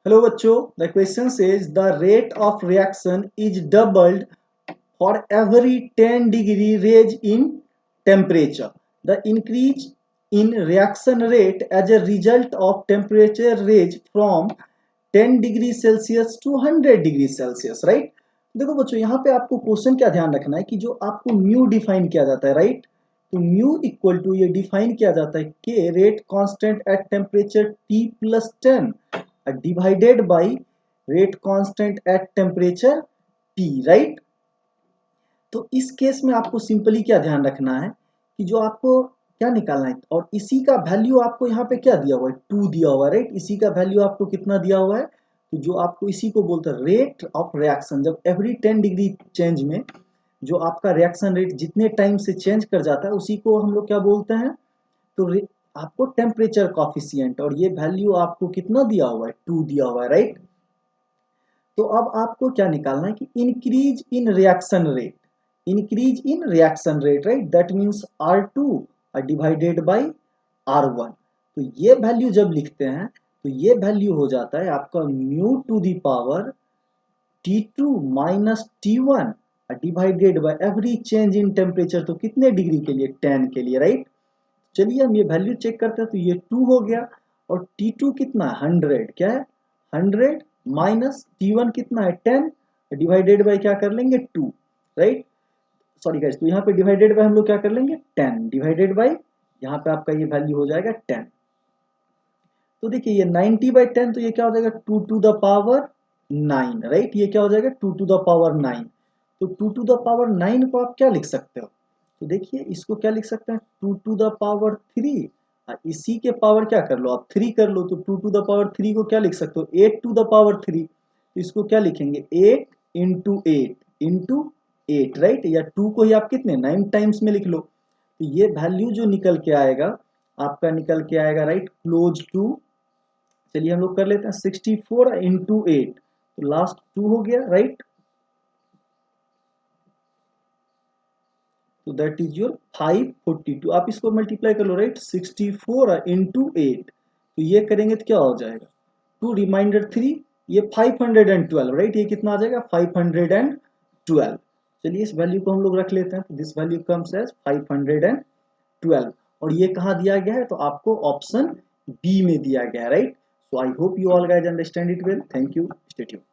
Hello बच्चों, the question says the rate of reaction is doubled for every 10 degree rise in temperature. The increase in reaction rate as a result of temperature rise from 10 degree Celsius to 100 degree Celsius. Right. देखो बच्चों, यहाँ पे आपको question क्या ध्यान रखना है कि जो आपको म्यू डिफाइन किया जाता है, राइट. तो म्यू इक्वल टू ये डिफाइन किया जाता है के rate constant at temperature T plus 10 divided by rate constant at temperature T. Right. तो इस केस में आपको सिंपली क्या ध्यान रखना है कि जो आपको क्या निकालना है, और इसी का वैल्यू आपको यहाँ पे क्या दिया हुआ है, 2 दिया हुआ है. राइट. इसी का वैल्यू आपको कितना दिया हुआ है, तो जो आपको इसी को बोलते हैं रेट ऑफ रिएक्शन. जब एवरी 10 डिग्री चेंज में जो आपका रिएक्शन रेट जितने टाइम से चेंज कर जाता है उसी को हम लोग क्या बोलते हैं, तो आपको टेम्परेचर कॉफिशिएंट, और ये वैल्यू आपको कितना दिया हुआ है, 2 दिया हुआ है. राइट. तो अब आपको क्या निकालना है कि increase in reaction rate, increase in reaction rate. Right. That means R2 divided by R1. तो ये वैल्यू जब लिखते हैं तो ये वैल्यू हो जाता है आपका mu to the power T2 minus T1 divided by every change in temperature. तो कितने डिग्री के लिए, 10 के लिए. राइट. चलिए हम ये वैल्यू चेक करते हैं. तो ये 2 हो गया, और T2 कितना है, 100. क्या है, 100 माइनस T1 कितना है, 10 डिवाइडेड बाय क्या कर लेंगे, 2. राइट. सॉरी गाइस, तो यहाँ पे डिवाइडेड बाय हम लोग क्या कर लेंगे, 10 डिवाइडेड बाय, यहाँ पे आपका ये वैल्यू हो जाएगा 10. तो देखिए ये 90/10, तो ये क्या हो जाएगा, 2 टू द पावर 9. राइट. ये क्या हो जाएगा, 2 टू द पावर 9. तो 2 टू द पावर 9 को आप क्या लिख सकते हो, तो देखिए इसको क्या लिख सकते हैं, 2 टू द पावर 3. इसी के पावर क्या कर लो आप, 3 कर लो. तो 2 टू द पावर 3 को क्या लिख सकते हो, 8 टू द पावर 3. तो इसको क्या लिखेंगे, 8 इंटू 8 इंटू 8. राइट. या 2 को ही आप कितने 9 टाइम्स में लिख लो. तो ये वैल्यू जो निकल के आएगा आपका, निकल के आएगा, राइट, क्लोज टू, चलिए हम लोग कर लेते हैं 64 इंटू 8. तो लास्ट 2 हो गया. राइट. तो दैट इज योर 542. आप इसको मल्टीप्लाई कर लो. राइट. 64 इंटू 8, तो ये करेंगे तो क्या हो जाएगा, 2 रिमाइंडर 3, ये 512. राइट. ये कितना आ जाएगा, 512. चलिए इस वैल्यू को हम लोग रख लेते हैं. तो दिस वैल्यू कम्स एज 512. और ये कहाँ दिया गया है, तो आपको ऑप्शन बी में दिया गया है. Right. So I hope you all guys understand it well. Thank you. Stay tuned.